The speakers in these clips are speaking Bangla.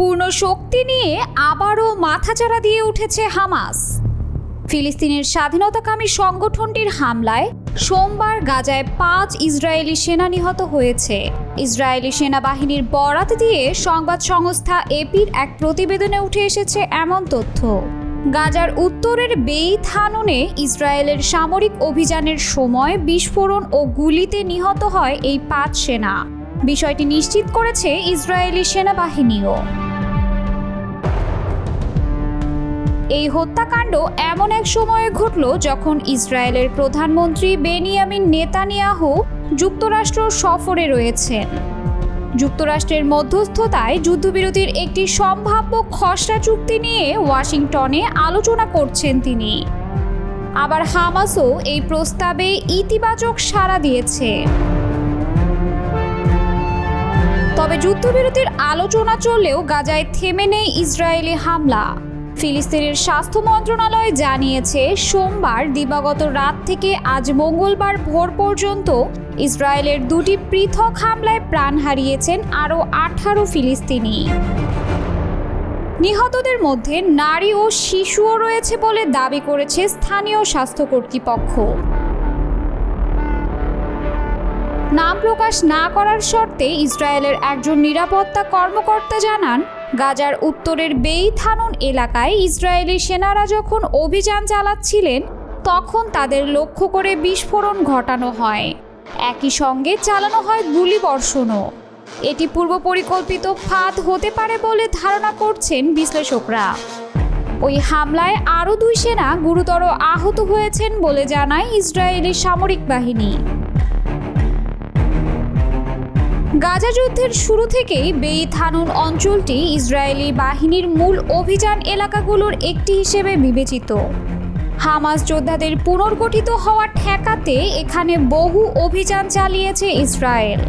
পূর্ণ শক্তি নিয়ে আবারও মাথাচাড়া দিয়ে উঠেছে হামাস। ফিলিস্তিনের স্বাধীনতাকামী সংগঠনটির হামলায় সোমবার গাজায় 5 ইসরায়েলি সেনা নিহত হয়েছে। ইসরায়েলি সেনাবাহিনীর বরাত দিয়ে সংবাদ সংস্থা এপির এক প্রতিবেদনে উঠে এসেছে এমন তথ্য। গাজার উত্তরের বেইত হানুনে ইসরায়েলের সামরিক অভিযানের সময় বিস্ফোরণ ও গুলিতে নিহত হয় এই 5 সেনা। বিষয়টি নিশ্চিত করেছে ইসরায়েলি সেনাবাহিনীও। এই হত্যাকাণ্ড এমন এক সময়ে ঘটল যখন ইসরায়েলের প্রধানমন্ত্রী বেনিয়ামিন নেতানিয়াহু যুক্তরাষ্ট্র সফরে রয়েছেন। যুক্তরাষ্ট্রের মধ্যস্থতায় যুদ্ধবিরতির একটি সম্ভাব্য খসড়া চুক্তি নিয়ে ওয়াশিংটনে আলোচনা করছেন তিনি। আবার হামাসও এই প্রস্তাবে ইতিবাচক সাড়া দিয়েছে। তবে যুদ্ধবিরতির আলোচনা চললেও গাজায় থেমে নেই ইসরায়েলি হামলা। ফিলিস্তিনের স্বাস্থ্য মন্ত্রণালয় জানিয়েছে সোমবার দিবাগত রাত থেকে আজ মঙ্গলবার ভোর পর্যন্ত ইসরায়েলের 2টি পৃথক হামলায় প্রাণ হারিয়েছেন আরও 18 ফিলিস্তিনি। নিহতদের মধ্যে নারী ও শিশুও রয়েছে বলে দাবি করেছে স্থানীয় স্বাস্থ্য কর্তৃপক্ষ। নাম প্রকাশ না করার শর্তে ইসরায়েলের একজন নিরাপত্তা কর্মকর্তা জানান, গাজার উত্তরের বেইত হানুন এলাকায় ইসরায়েলি সেনারা যখন অভিযান চালাচ্ছিলেন তখন তাদের লক্ষ্য করে বিস্ফোরণ ঘটানো হয়। একই সঙ্গে চালানো হয় গুলিবর্ষণও। এটি পূর্ব পরিকল্পিত ফাঁদ হতে পারে বলে ধারণা করছেন বিশ্লেষকরা। ওই হামলায় আরও 2 সেনা গুরুতর আহত হয়েছেন বলে জানায় ইসরায়েলি সামরিক বাহিনী। গাজা যুদ্ধের শুরু থেকেই বেইত হানুন অঞ্চলটি ইসরায়েলি বাহিনীর মূল অভিযান এলাকাগুলোর একটি হিসেবে বিবেচিত। হামাস যোদ্ধাদের পুনর্গঠিত হওয়া ঠেকাতে এখানে বহু অভিযান চালিয়েছে ইসরায়েল।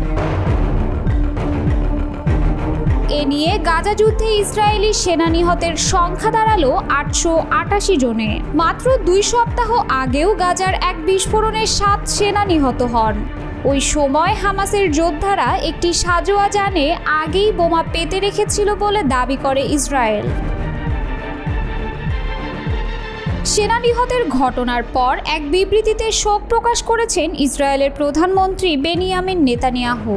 এ নিয়ে গাজা যুদ্ধে ইসরায়েলি সেনা নিহতের সংখ্যা দাঁড়ালো 888 জনে। মাত্র 2 সপ্তাহ আগেও গাজার এক বিস্ফোরণে 7 সেনা নিহত হন। ওই সময় হামাসের যোদ্ধারা একটি সাজোয়া যানে আগেই বোমা পেতে রেখেছিল বলে দাবি করে ইসরায়েল। সেনা নিহতের ঘটনার পর এক বিবৃতিতে শোক প্রকাশ করেছেন ইসরায়েলের প্রধানমন্ত্রী বেনিয়ামিন নেতানিয়াহু।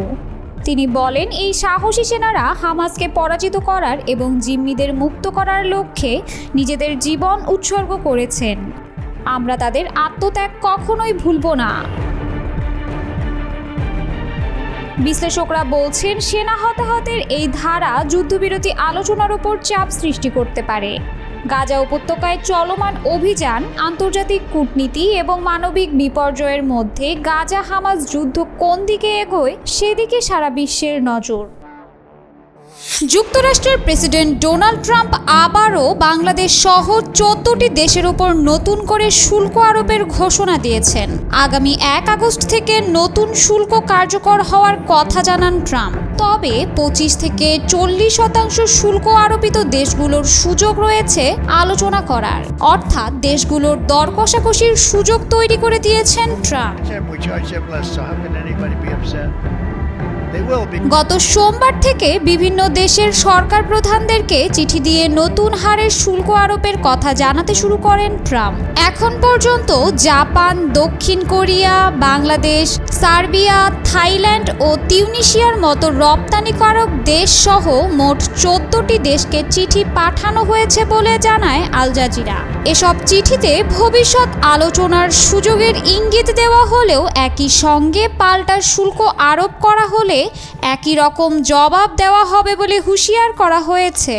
তিনি বলেন, এই সাহসী সেনারা হামাসকে পরাজিত করার এবং জিম্মিদের মুক্ত করার লক্ষ্যে নিজেদের জীবন উৎসর্গ করেছেন। আমরা তাদের আত্মত্যাগ কখনোই ভুলব না। বিশ্লেষকরা বলছেন, সেনা হতাহতের এই ধারা যুদ্ধবিরতি আলোচনার উপর চাপ সৃষ্টি করতে পারে। গাজা উপত্যকায় চলমান অভিযান, আন্তর্জাতিক কূটনীতি এবং মানবিক বিপর্যয়ের মধ্যে গাজা হামাস যুদ্ধ কোন দিকে এগোয় সেদিকে সারা বিশ্বের নজর। যুক্তরাষ্ট্রের প্রেসিডেন্ট ডোনাল্ড ট্রাম্প আবারও বাংলাদেশ সহ 14টি দেশের উপর নতুন করে শুল্ক আরোপের ঘোষণা দিয়েছেন। আগামী 1 আগস্ট থেকে নতুন শুল্ক কার্যকর হওয়ার কথা জানান ট্রাম্প। তবে 25 থেকে 40% শুল্ক আরোপিত দেশগুলোর সুযোগ রয়েছে আলোচনা করার, অর্থাৎ দেশগুলোর দর কষাকষির সুযোগ তৈরি করে দিয়েছেন ট্রাম্প। গত সোমবার থেকে বিভিন্ন দেশের সরকার প্রধানদেরকে চিঠি দিয়ে নতুন হারে শুল্ক আরোপের কথা জানাতে শুরু করেন ট্রাম্প। এখন পর্যন্ত জাপান, দক্ষিণ কোরিয়া, বাংলাদেশ, সার্বিয়া, থাইল্যান্ড ও তিউনিশিয়ার মতো রপ্তানিকারক দেশ সহ মোট 14টি দেশকে চিঠি পাঠানো হয়েছে বলে জানায় আল জাজিরা। এসব চিঠিতে ভবিষ্যৎ আলোচনার সুযোগের ইঙ্গিত দেওয়া হলেও একই সঙ্গে পাল্টা শুল্ক আরোপ করা হলে একই রকম জবাব দেওয়া হবে বলে হুঁশিয়ার করা হয়েছে।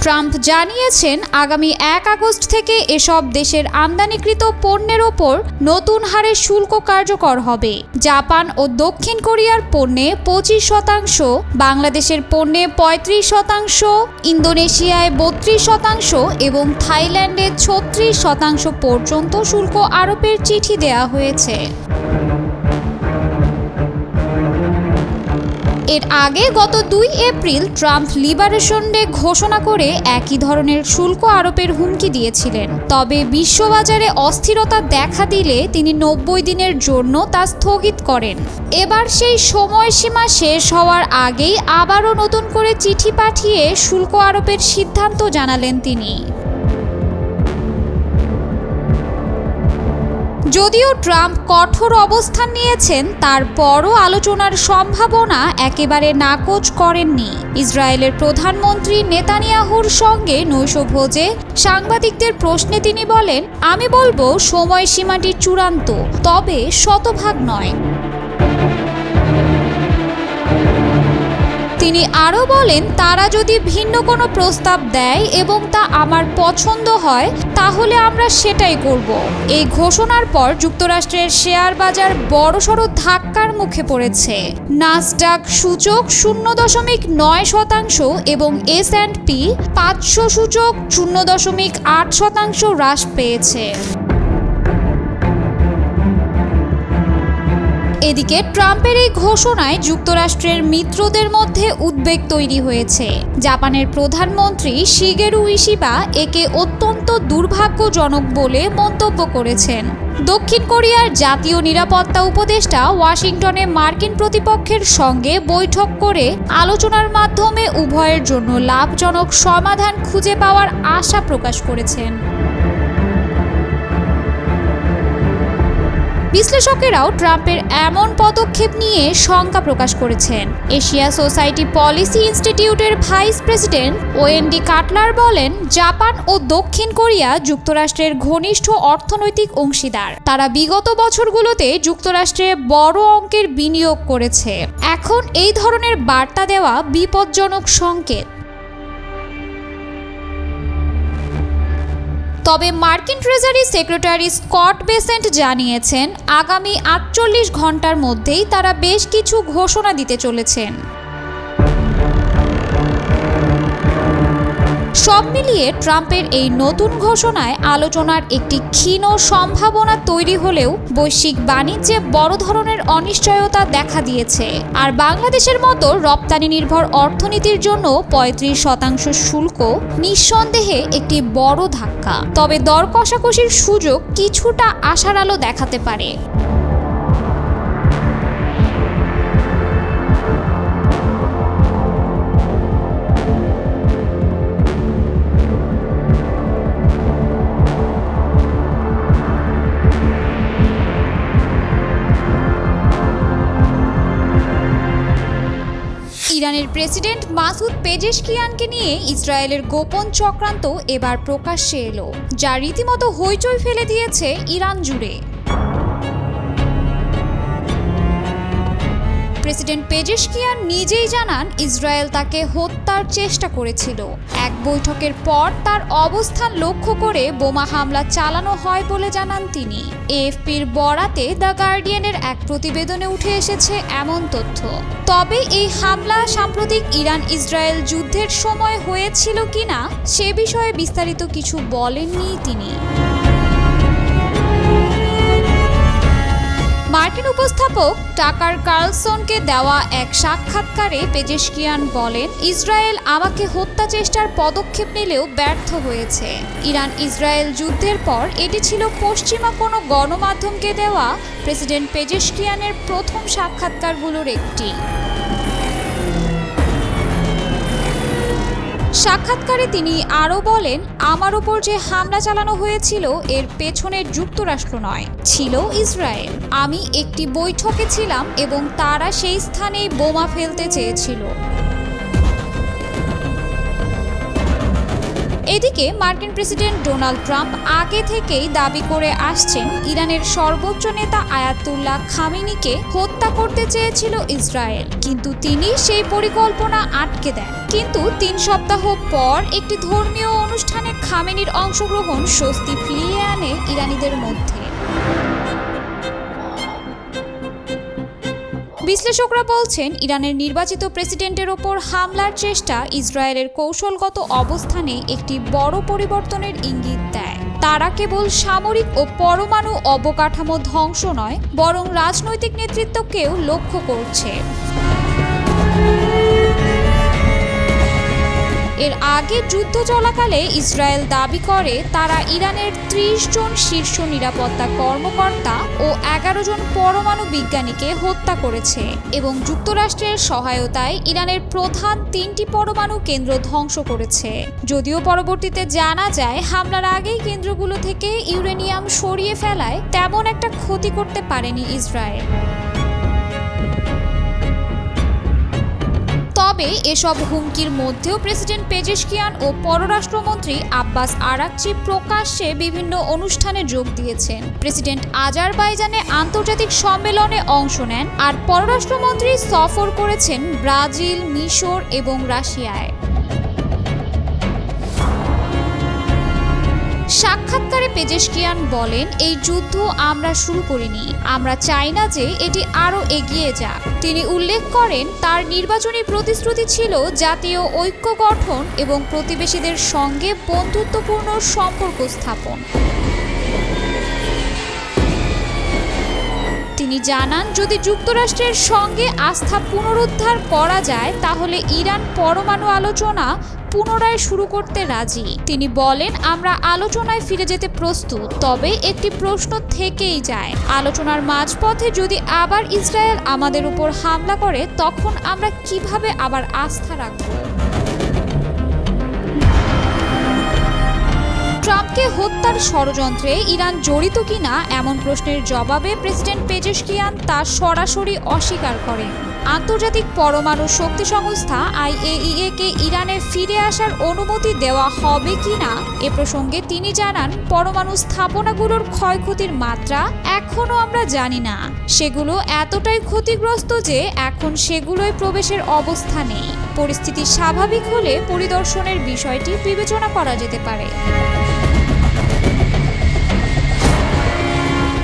ট্রাম্প জানিয়েছেন, আগামী 1 আগস্ট থেকে এসব দেশের আমদানিকৃত পণ্যের ওপর নতুন হারে শুল্ক কার্যকর হবে। জাপান ও দক্ষিণ কোরিয়ার পণ্যে 25%, বাংলাদেশের পণ্যে 35%, ইন্দোনেশিয়ায় 32% এবং থাইল্যান্ডে 36% পর্যন্ত শুল্ক আরোপের চিঠি দেওয়া হয়েছে। এর আগে গত ২ এপ্রিল ট্রাম্প লিবারেশন ডে ঘোষণা করে একই ধরনের শুল্ক আরোপের হুমকি দিয়েছিলেন। তবে বিশ্ববাজারে অস্থিরতা দেখা দিলে তিনি ৯০ দিনের জন্য তা স্থগিত করেন। এবার সেই সময়সীমা শেষ হওয়ার আগেই আবারও নতুন করে চিঠি পাঠিয়ে শুল্ক আরোপের সিদ্ধান্ত জানালেন তিনি। যদিও ট্রাম্প কঠোর অবস্থান নিয়েছেন, তারপরও আলোচনার সম্ভাবনা একেবারে নাকচ করেননি। ইসরায়েলের প্রধানমন্ত্রী নেতানিয়াহুর সঙ্গে নৈশভোজে সাংবাদিকদের প্রশ্নে তিনি বলেন, আমি বলবো সময়সীমাটি চূড়ান্ত, তবে শতভাগ নয়। তিনি আরও বলেন, তারা যদি ভিন্ন কোনো প্রস্তাব দেয় এবং তা আমার পছন্দ হয় তাহলে আমরা সেটাই করব। এই ঘোষণার পর যুক্তরাষ্ট্রের শেয়ার বাজার বড়সড় ধাক্কার মুখে পড়েছে। নাসডাক সূচক 0.9% এবং S&P 500 সূচক 0.8% হ্রাস পেয়েছে। এদিকে ট্রাম্পের এই ঘোষণায় যুক্তরাষ্ট্রের মিত্রদের মধ্যে উদ্বেগ তৈরি হয়েছে। জাপানের প্রধানমন্ত্রী শিগেরু ইশিবা একে অত্যন্ত দুর্ভাগ্যজনক বলে মন্তব্য করেছেন। দক্ষিণ কোরিয়ার জাতীয় নিরাপত্তা উপদেষ্টা ওয়াশিংটনে মার্কিন প্রতিপক্ষের সঙ্গে বৈঠক করে আলোচনার মাধ্যমে উভয়ের জন্য লাভজনক সমাধান খুঁজে পাওয়ার আশা প্রকাশ করেছেন। বিশ্লেষকেরাও ট্রাম্পের এমন পদক্ষেপ নিয়ে শঙ্কা প্রকাশ করেছেন। এশিয়া সোসাইটি পলিসি ইনস্টিটিউটের ভাইস প্রেসিডেন্ট ওয়েন্ডি কাটলার বলেন, জাপান ও দক্ষিণ কোরিয়া যুক্তরাষ্ট্রের ঘনিষ্ঠ অর্থনৈতিক অংশীদার। তারা বিগত বছরগুলোতে যুক্তরাষ্ট্রে বড় অঙ্কের বিনিয়োগ করেছে। এখন এই ধরনের বার্তা দেওয়া বিপজ্জনক সংকেত। তবে মার্কিন ট্রেজারি সেক্রেটারি স্কট বেসেন্ট জানিয়েছেন, আগামী ৪৮ ঘন্টার মধ্যেই তারা বেশ কিছু ঘোষণা দিতে চলেছেন। সব মিলিয়ে ট্রাম্পের এই নতুন ঘোষণায় আলোচনার একটি ক্ষীণ সম্ভাবনা তৈরি হলেও বৈশ্বিক বাণিজ্যে বড় ধরনের অনিশ্চয়তা দেখা দিয়েছে। আর বাংলাদেশের মতো রপ্তানি নির্ভর অর্থনীতির জন্য ৩৫% শুল্ক নিঃসন্দেহে একটি বড় ধাক্কা। তবে দর কষাকষির সুযোগ কিছুটা আশার আলো দেখাতে পারে। ইরানের প্রেসিডেন্ট মাসুদ পেজেশকিয়ানকে নিয়ে ইসরায়েলের গোপন চক্রান্ত এবার প্রকাশ্যে এলো, যা রীতিমতো হইচই ফেলে দিয়েছে ইরান জুড়ে। প্রেসিডেন্ট পেজেশকিয়ান নিজেই জানান, ইসরায়েল তাকে হত্যার চেষ্টা করেছিল। এক বৈঠকের পর তার অবস্থান লক্ষ্য করে বোমা হামলা চালানো হয় বলে জানান তিনি। এএফপির বরাতে দ্য গার্ডিয়ানের এক প্রতিবেদনে উঠে এসেছে এমন তথ্য। তবে এই হামলা সাম্প্রতিক ইরান ইসরায়েল যুদ্ধের সময় হয়েছিল কিনা সে বিষয়ে বিস্তারিত কিছু বলেননি তিনি। মার্কিন উপস্থাপক টাকার কার্লসনকে দেওয়া এক সাক্ষাৎকারে পেজেশকিয়ান বলেন, ইসরায়েল আমাকে হত্যা চেষ্টার পদক্ষেপ নিলেও ব্যর্থ হয়েছে। ইরান ইসরায়েল যুদ্ধের পর এটি ছিল পশ্চিমা কোনো গণমাধ্যমকে দেওয়া প্রেসিডেন্ট পেজেশকিয়ানের প্রথম সাক্ষাৎকারগুলোর একটি। সাক্ষাৎকারে তিনি আরও বলেন, আমার ওপর যে হামলা চালানো হয়েছিল এর পেছনে যুক্তরাষ্ট্র নয়, ছিল ইসরায়েল। আমি একটি বৈঠকে ছিলাম এবং তারা সেই স্থানেই বোমা ফেলতে চেয়েছিল। এদিকে মার্কিন প্রেসিডেন্ট ডোনাল্ড ট্রাম্প আগে থেকেই দাবি করে আসছেন, ইরানের সর্বোচ্চ নেতা আয়াতুল্লাহ খামেনিকে হত্যা করতে চেয়েছিল ইসরায়েল, কিন্তু তিনি সেই পরিকল্পনা আটকে দেন। কিন্তু ৩ সপ্তাহ পর একটি ধর্মীয় অনুষ্ঠানে খামেনির অংশগ্রহণ স্বস্তি ফিরিয়ে আনে ইরানিদের মধ্যে। বিশ্লেষকরা বলছেন, ইরানের নির্বাচিত প্রেসিডেন্টের ওপর হামলার চেষ্টা ইসরায়েলের কৌশলগত অবস্থানে একটি বড় পরিবর্তনের ইঙ্গিত দেয়। তারা কেবল সামরিক ও পরমাণু অবকাঠামো ধ্বংস নয়, বরং রাজনৈতিক নেতৃত্বকেও লক্ষ্য করছে। আগে যুদ্ধ চলাকালে ইসরায়েল দাবি করে তারা ইরানের ৩০ জন শীর্ষ নিরাপত্তা কর্মকর্তা ও ১১ জন পরমাণু বিজ্ঞানীকে হত্যা করেছে এবং যুক্তরাষ্ট্রের সহায়তায় ইরানের প্রধান ৩টি পরমাণু কেন্দ্র ধ্বংস করেছে। যদিও পরবর্তীতে জানা যায় হামলার আগেই কেন্দ্রগুলো থেকে ইউরেনিয়াম সরিয়ে ফেলায় তেমন একটা ক্ষতি করতে পারেনি ইসরায়েল। তবে এসব হুমকির মধ্যেও প্রেসিডেন্ট পেজেশকিয়ান ও পররাষ্ট্রমন্ত্রী আব্বাস আরাকচি প্রকাশ্যে বিভিন্ন অনুষ্ঠানে যোগ দিয়েছেন। প্রেসিডেন্ট আজারবাইজানে আন্তর্জাতিক সম্মেলনে অংশ নেন আর পররাষ্ট্রমন্ত্রী সফর করেছেন ব্রাজিল, মিশর এবং রাশিয়ায়। সাক্ষাৎকারে পেজেশকিয়ান বলেন, এই যুদ্ধ আমরা শুরু করিনি, আমরা চাই না যে এটি আরও এগিয়ে যাক। তিনি উল্লেখ করেন তার নির্বাচনী প্রতিশ্রুতি ছিল জাতীয় ঐক্য গঠন এবং প্রতিবেশীদের সঙ্গে বন্ধুত্বপূর্ণ সম্পর্ক স্থাপন। তিনি জানান যদি যুক্তরাষ্ট্রের সঙ্গে আস্থা পুনরুদ্ধার করা যায় তাহলে ইরান পরমাণু আলোচনা পুনরায় শুরু করতে রাজি। তিনি বলেন আমরা আলোচনায় ফিরে যেতে প্রস্তুত, তবে একটি প্রশ্ন থেকেই যায়, আলোচনার মাঝপথে যদি আবার ইসরায়েল আমাদের উপর হামলা করে তখন আমরা কিভাবে আবার আস্থা রাখব। ট্রাম্পকে হত্যার ষড়যন্ত্রে ইরান জড়িত কিনা এমন প্রশ্নের জবাবে প্রেসিডেন্ট পেজেশকিয়ান তা সরাসরি অস্বীকার করেন। আন্তর্জাতিক পরমাণু শক্তি সংস্থা IAEA কে ইরানে ফিরে আসার অনুমতি দেওয়া হবে কিনা এ প্রসঙ্গে তিনি জানান, পরমাণু স্থাপনাগুলোর ক্ষয়ক্ষতির মাত্রা এখনও আমরা জানি না। সেগুলো এতটাই ক্ষতিগ্রস্ত যে এখন সেগুলোয় প্রবেশের অবস্থা নেই। পরিস্থিতি স্বাভাবিক হলে পরিদর্শনের বিষয়টি বিবেচনা করা যেতে পারে।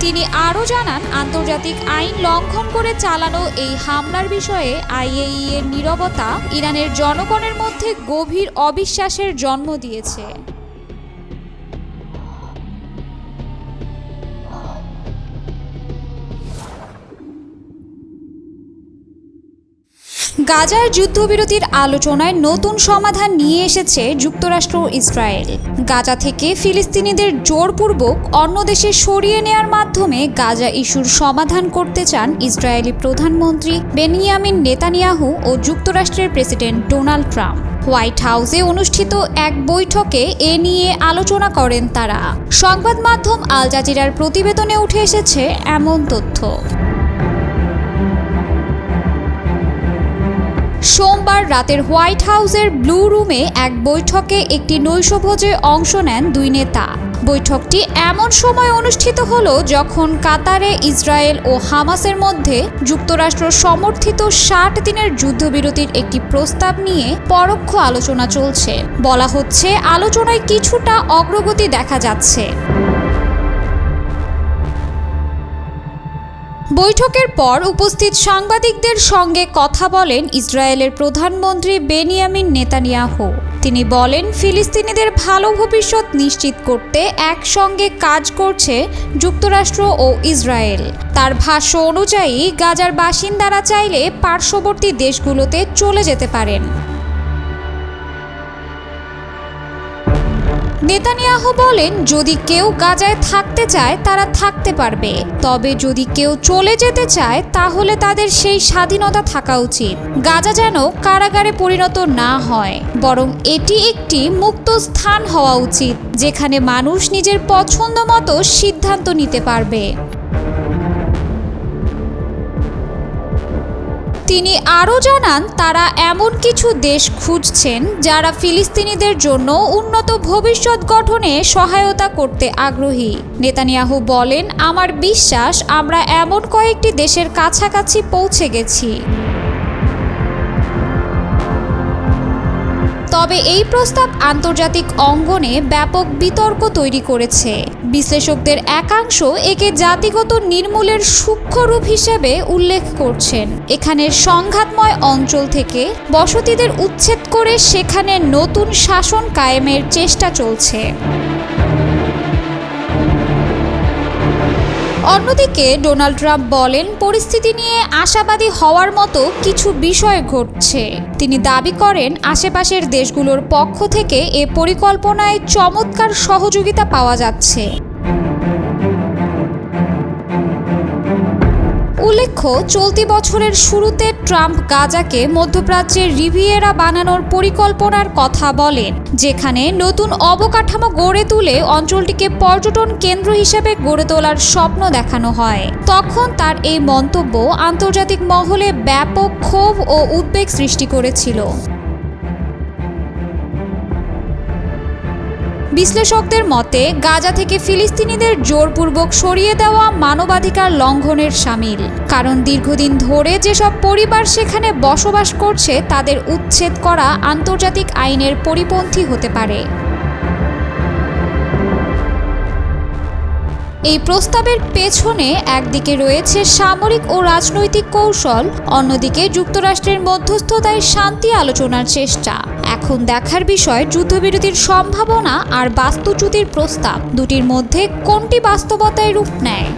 তিনি আরও জানান, আন্তর্জাতিক আইন লঙ্ঘন করে চালানো এই হামলার বিষয়ে IAEA এর নীরবতা ইরানের জনগণের মধ্যে গভীর অবিশ্বাসের জন্ম দিয়েছে। গাজার যুদ্ধবিরতির আলোচনায় নতুন সমাধান নিয়ে এসেছে যুক্তরাষ্ট্র ও ইসরায়েল। গাজা থেকে ফিলিস্তিনিদের জোরপূর্বক অন্য দেশে সরিয়ে নেয়ার মাধ্যমে গাজা ইস্যুর সমাধান করতে চান ইসরায়েলি প্রধানমন্ত্রী বেনিয়ামিন নেতানিয়াহু ও যুক্তরাষ্ট্রের প্রেসিডেন্ট ডোনাল্ড ট্রাম্প। হোয়াইট হাউসে অনুষ্ঠিত এক বৈঠকে এ নিয়ে আলোচনা করেন তারা। সংবাদ মাধ্যম আল জাজিরার প্রতিবেদনে উঠে এসেছে এমন তথ্য। সোমবার রাতের হোয়াইট হাউসের ব্লু রুমে এক বৈঠকে একটি নৈশভোজে অংশ নেন দুই নেতা। বৈঠকটি এমন সময় অনুষ্ঠিত হলো যখন কাতারে ইসরায়েল ও হামাসের মধ্যে যুক্তরাষ্ট্র সমর্থিত 60 দিনের যুদ্ধবিরতির একটি প্রস্তাব নিয়ে পরোক্ষ আলোচনা চলছে। বলা হচ্ছে আলোচনায় কিছুটা অগ্রগতি দেখা যাচ্ছে। বৈঠকের পর উপস্থিত সাংবাদিকদের সঙ্গে কথা বলেন ইসরায়েলের প্রধানমন্ত্রী বেনিয়ামিন নেতানিয়াহু। তিনি বলেন, ফিলিস্তিনিদের ভালো ভবিষ্যৎ নিশ্চিত করতে একসঙ্গে কাজ করছে যুক্তরাষ্ট্র ও ইসরায়েল। তার ভাষ্য অনুযায়ী গাজার বাসিন্দারা চাইলে পার্শ্ববর্তী দেশগুলোতে চলে যেতে পারেন। নেতানিয়াহু বলেন, যদি কেউ গাজায় থাকতে চায় তারা থাকতে পারবে, তবে যদি কেউ চলে যেতে চায় তাহলে তাদের সেই স্বাধীনতা থাকা উচিত। গাজা যেন কারাগারে পরিণত না হয়, বরং এটি একটি মুক্ত স্থান হওয়া উচিত যেখানে মানুষ নিজের পছন্দ মতো সিদ্ধান্ত নিতে পারবে। তিনি আরও জানান, তারা এমন কিছু দেশ খুঁজছেন যারা ফিলিস্তিনিদের জন্য উন্নত ভবিষ্যৎ গঠনে সহায়তা করতে আগ্রহী। নেতানিয়াহু বলেন, আমার বিশ্বাস আমরা এমন কয়েকটি দেশের কাছাকাছি পৌঁছে গেছি। তবে এই প্রস্তাব আন্তর্জাতিক অঙ্গনে ব্যাপক বিতর্ক তৈরি করেছে। বিশ্লেষকদের একাংশ একে জাতিগত নির্মূলের সূক্ষ্ম রূপ হিসেবে উল্লেখ করছেন। এখানের সংঘাতময় অঞ্চল থেকে বসতিদের উচ্ছেদ করে সেখানে নতুন শাসন কায়েমের চেষ্টা চলছে। অন্যদিকে ডোনাল্ড ট্রাম্প বলেন, পরিস্থিতি নিয়ে আশাবাদী হওয়ার মতো কিছু বিষয় ঘটছে। তিনি দাবি করেন, আশেপাশের দেশগুলোর পক্ষ থেকে এ পরিকল্পনায় চমৎকার সহযোগিতা পাওয়া যাচ্ছে। উল্লেখ্য, চলতি বছরের শুরুতে ট্রাম্প গাজাকে মধ্যপ্রাচ্যের রিভিয়েরা বানানোর পরিকল্পনার কথা বলেন, যেখানে নতুন অবকাঠামো গড়ে তুলে অঞ্চলটিকে পর্যটন কেন্দ্র হিসেবে গড়ে তোলার স্বপ্ন দেখানো হয়। তখন তার এই মন্তব্য আন্তর্জাতিক মহলে ব্যাপক ক্ষোভ ও উদ্বেগ সৃষ্টি করেছিল। বিশ্লেষকদের মতে, গাজা থেকে ফিলিস্তিনিদের জোরপূর্বক সরিয়ে দেওয়া মানবাধিকার লঙ্ঘনের শামিল, কারণ দীর্ঘদিন ধরে যেসব পরিবার সেখানে বসবাস করছে তাদের উচ্ছেদ করা আন্তর্জাতিক আইনের পরিপন্থী হতে পারে। এই প্রস্তাবের পেছনে একদিকে রয়েছে সামরিক ও রাজনৈতিক কৌশল, অন্যদিকে যুক্তরাষ্ট্রের মধ্যস্থতায় শান্তি আলোচনার চেষ্টা। এখন দেখার বিষয়, যুদ্ধবিরতির সম্ভাবনা আর বাস্তুচ্যুতির প্রস্তাব দুটির মধ্যে কোনটি বাস্তবতায় রূপ নেয়।